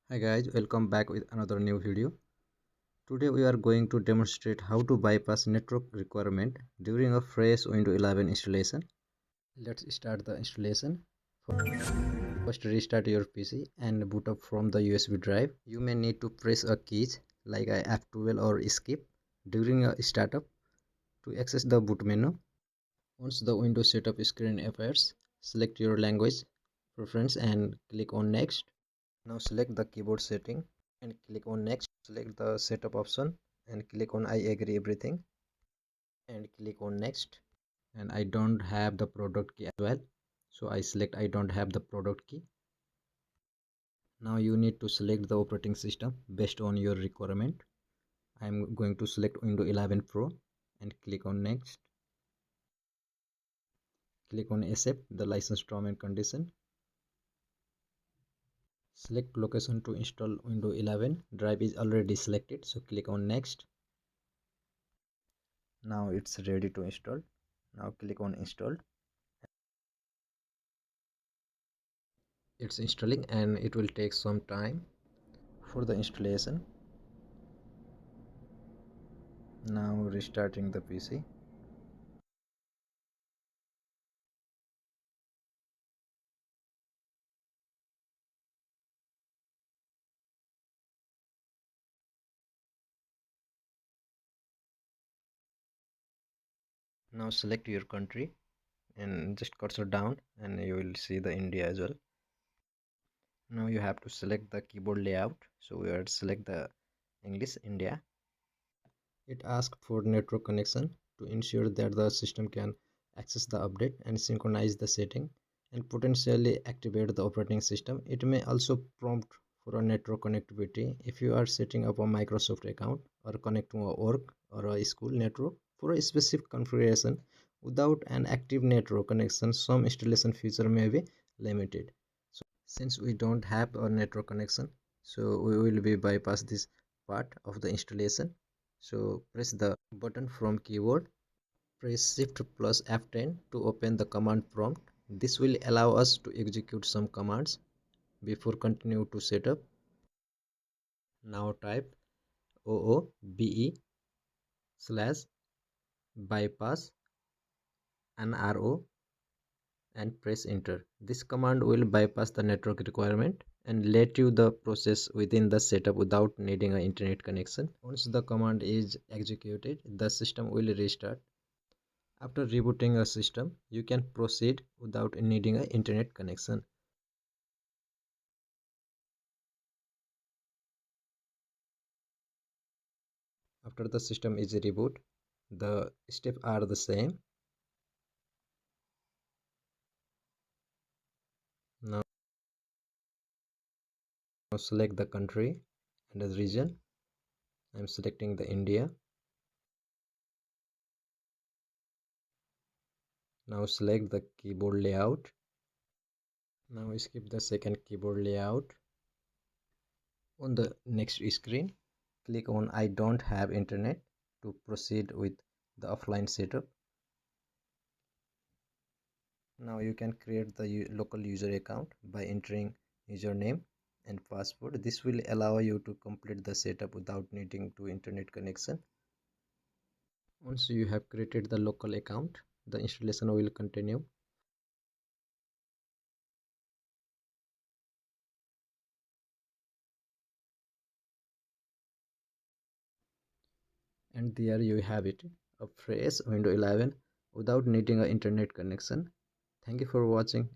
Hi guys, welcome back with another new video. Today we are going to demonstrate how to bypass network requirement during a fresh Windows 11 installation. Let's start the installation. First restart your PC and boot up from the USB drive. You may need to press a keys like F12 or escape during a startup to access the boot menu. Once the Windows setup screen appears, select your language preference and click on next. Now select the keyboard setting and click on next. Select the setup option and click on I agree everything and click on next. And I don't have the product key as well, so I select I don't have the product key. Now you need to select the operating system based on your requirement. I'm going to select Windows 11 Pro and click on next. Click on accept the license term and condition. Select location to install Windows 11. Drive is already selected, so click on next. Now it's ready to install. Now click on install. It's installing and it will take some time for the installation. Now restarting the PC. Now select your country and just cursor down and you will see the India as well. Now you have to select the keyboard layout, so we are select the English India. It asks for network connection to ensure that the system can access the update and synchronize the setting and potentially activate the operating system. It may also prompt for a network connectivity if you are setting up a Microsoft account or connecting a work or a school network for a specific configuration. Without an active network connection, some installation feature may be limited. So since we don't have a network connection, so we will be bypass this part of the installation. So press the button from keyboard. Press Shift plus F10 to open the command prompt. This will allow us to execute some commands before continue to setup. Now type OOBE slash bypass NRO and press enter. This command will bypass the network requirement and let you the process within the setup without needing an internet connection. Once the command is executed, the system will restart. After rebooting a system, you can proceed without needing an internet connection. After the system is reboot, the steps are the same. Now select the country and the region. I'm selecting the India. Now select the keyboard layout. Now skip the second keyboard layout. On the next screen, click on I don't have internet to proceed with the offline setup. Now you can create the local user account by entering username and password. This will allow you to complete the setup without needing to internet connection. Once you have created the local account, the installation will continue. And there you have it, a fresh Windows 11 without needing an internet connection. Thank you for watching.